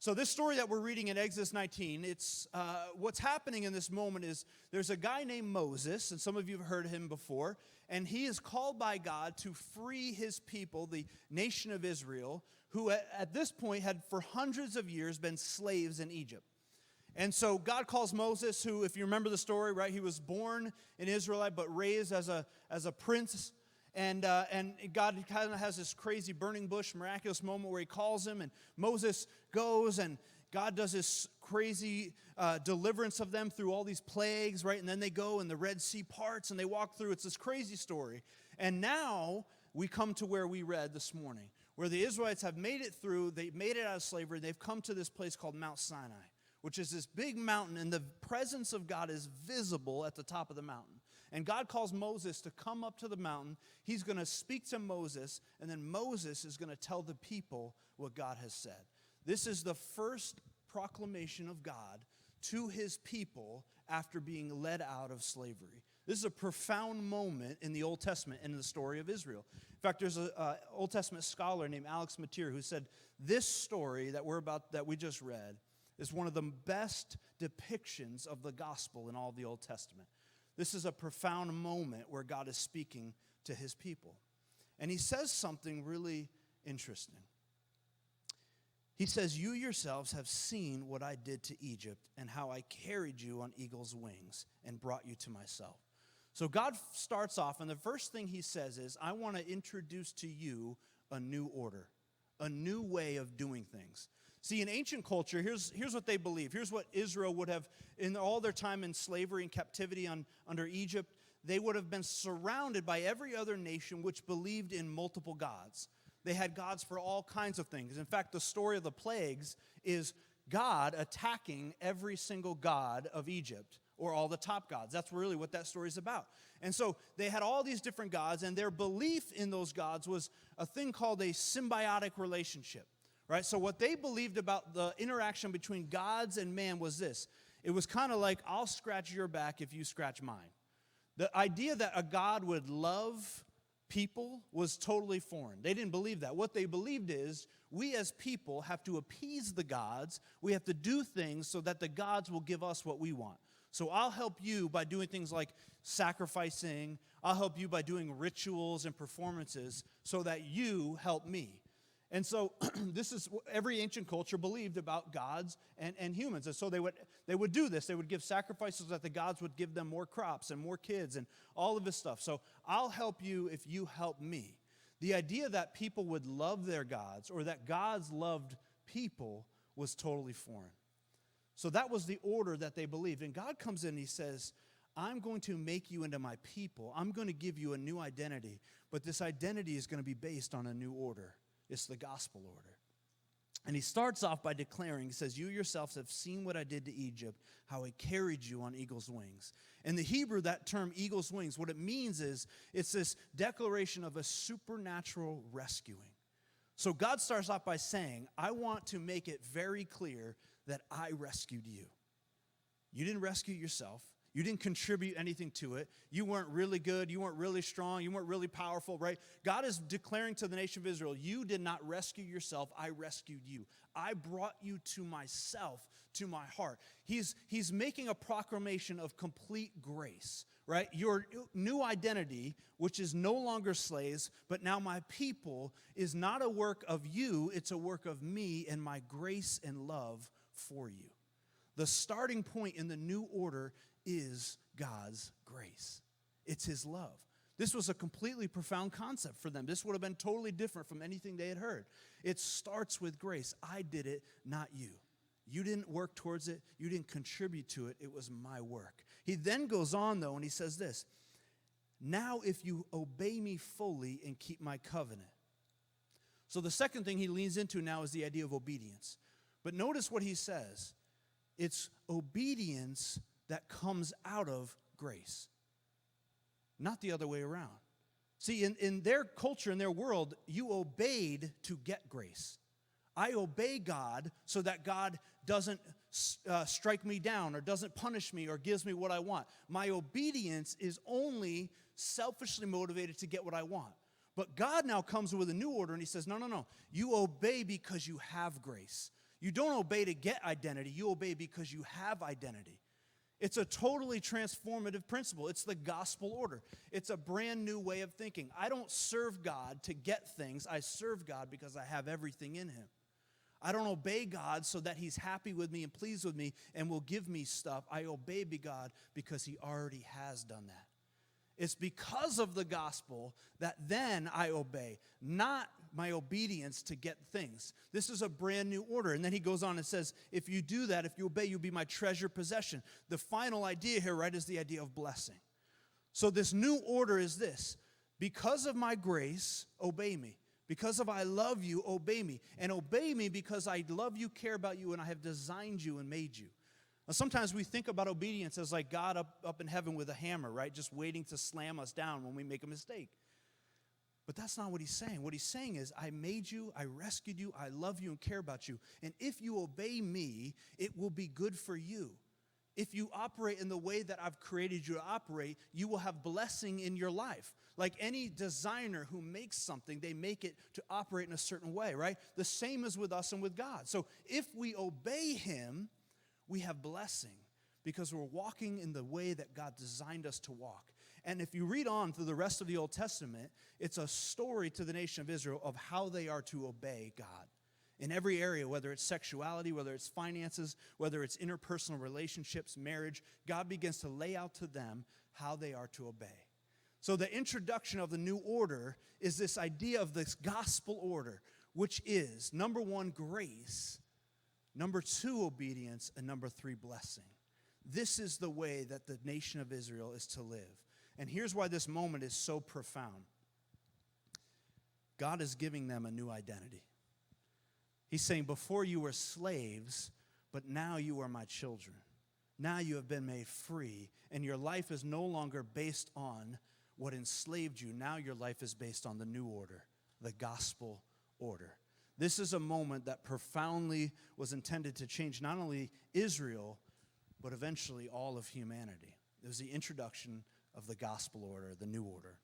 So this story that we're reading in Exodus 19, it's what's happening in this moment is there's a guy named Moses, and some of you have heard him before, and he is called by God to free his people, the nation of Israel, who at this point had for hundreds of years been slaves in Egypt. And so God calls Moses, who, if you remember the story, right, he was born an Israelite but raised as a prince. And God kind of has this crazy burning bush miraculous moment where he calls him, and Moses goes, and God does this crazy deliverance of them through all these plagues, right? And then they go, and the Red Sea parts, and they walk through. It's this crazy story. And now we come to where we read this morning, where the Israelites have made it through. They made it out of slavery. They've come to this place called Mount Sinai, which is this big mountain, and the presence of God is visible at the top of the mountain. And God calls Moses to come up to the mountain. He's going to speak to Moses, and then Moses is going to tell the people what God has said. This is the first proclamation of God to his people after being led out of slavery. This is a profound moment in the Old Testament and in the story of Israel. In fact, there's an Old Testament scholar named Alex Mateer who said this story that we just read is one of the best depictions of the gospel in all of the Old Testament. This is a profound moment where God is speaking to his people. And he says something really interesting. He says, "You yourselves have seen what I did to Egypt and how I carried you on eagle's wings and brought you to myself." So God starts off, and the first thing he says is, I want to introduce to you a new order, a new way of doing things. See, in ancient culture, here's what they believe. Here's what Israel would have, in all their time in slavery and captivity under Egypt, they would have been surrounded by every other nation which believed in multiple gods. They had gods for all kinds of things. In fact, the story of the plagues is God attacking every single god of Egypt, or all the top gods. That's really what that story is about. And so they had all these different gods, and their belief in those gods was a thing called a symbiotic relationship. Right? So what they believed about the interaction between gods and man was this. It was kind of like, I'll scratch your back if you scratch mine. The idea that a God would love people was totally foreign. They didn't believe that. What they believed is, we as people have to appease the gods. We have to do things so that the gods will give us what we want. So I'll help you by doing things like sacrificing. I'll help you by doing rituals and performances so that you help me. And so this is what every ancient culture believed about gods and humans. And so they would do this. They would give sacrifices so that the gods would give them more crops and more kids and all of this stuff. So I'll help you if you help me. The idea that people would love their gods or that gods loved people was totally foreign. So that was the order that they believed. And God comes in and he says, I'm going to make you into my people. I'm going to give you a new identity. But this identity is going to be based on a new order. It's the gospel order. And he starts off by declaring, he says, you yourselves have seen what I did to Egypt, how I carried you on eagle's wings. In the Hebrew, that term eagle's wings, what it means is it's this declaration of a supernatural rescuing. So God starts off by saying, I want to make it very clear that I rescued you. You didn't rescue yourself. You didn't contribute anything to it. You weren't really good. You weren't really strong. You weren't really powerful, right? God is declaring to the nation of Israel, you did not rescue yourself. I rescued you. I brought you to myself, to my heart. He's making a proclamation of complete grace, right? Your new identity, which is no longer slaves, but now my people, is not a work of you. It's a work of me and my grace and love for you. The starting point in the new order is God's grace. It's his love. This was a completely profound concept for them. This would have been totally different from anything they had heard. It starts with grace. I did it, not you. You didn't work towards it. You didn't contribute to it. It was my work. He then goes on, though, and he says this, now if you obey me fully and keep my covenant. So the second thing he leans into now is the idea of obedience. But notice what he says. It's obedience that comes out of grace, not the other way around. See, in their culture, in their world, you obeyed to get grace. I obey God so that God doesn't strike me down or doesn't punish me or gives me what I want. My obedience is only selfishly motivated to get what I want. But God now comes with a new order and he says, no. You obey because you have grace. You don't obey to get identity. You obey because you have identity. It's a totally transformative principle. It's the gospel order. It's a brand new way of thinking. I don't serve God to get things. I serve God because I have everything in him. I don't obey God so that he's happy with me and pleased with me and will give me stuff. I obey God because he already has done that. It's because of the gospel that then I obey, not my obedience to get things. This is a brand new order. And then he goes on and says, if you do that, if you obey, you'll be my treasured possession. The final idea here, right, is the idea of blessing. So this new order is this: because of my grace, obey me. Because of I love you, obey me. And obey me because I love you, care about you, and I have designed you and made you. Now, sometimes we think about obedience as like God up in heaven with a hammer, right? Just waiting to slam us down when we make a mistake. But that's not what he's saying. What he's saying is, I made you, I rescued you, I love you and care about you. And if you obey me, it will be good for you. If you operate in the way that I've created you to operate, you will have blessing in your life. Like any designer who makes something, they make it to operate in a certain way, right? The same is with us and with God. So if we obey him, we have blessing because we're walking in the way that God designed us to walk. And if you read on through the rest of the Old Testament, it's a story to the nation of Israel of how they are to obey God. In every area, whether it's sexuality, whether it's finances, whether it's interpersonal relationships, marriage, God begins to lay out to them how they are to obey. So the introduction of the new order is this idea of this gospel order, which is, number one, grace, number two, obedience, and number three, blessing. This is the way that the nation of Israel is to live. And here's why this moment is so profound. God is giving them a new identity. He's saying, before you were slaves, but now you are my children. Now you have been made free, and your life is no longer based on what enslaved you. Now your life is based on the new order, the gospel order. This is a moment that profoundly was intended to change not only Israel, but eventually all of humanity. It was the introduction of the gospel order, the new order.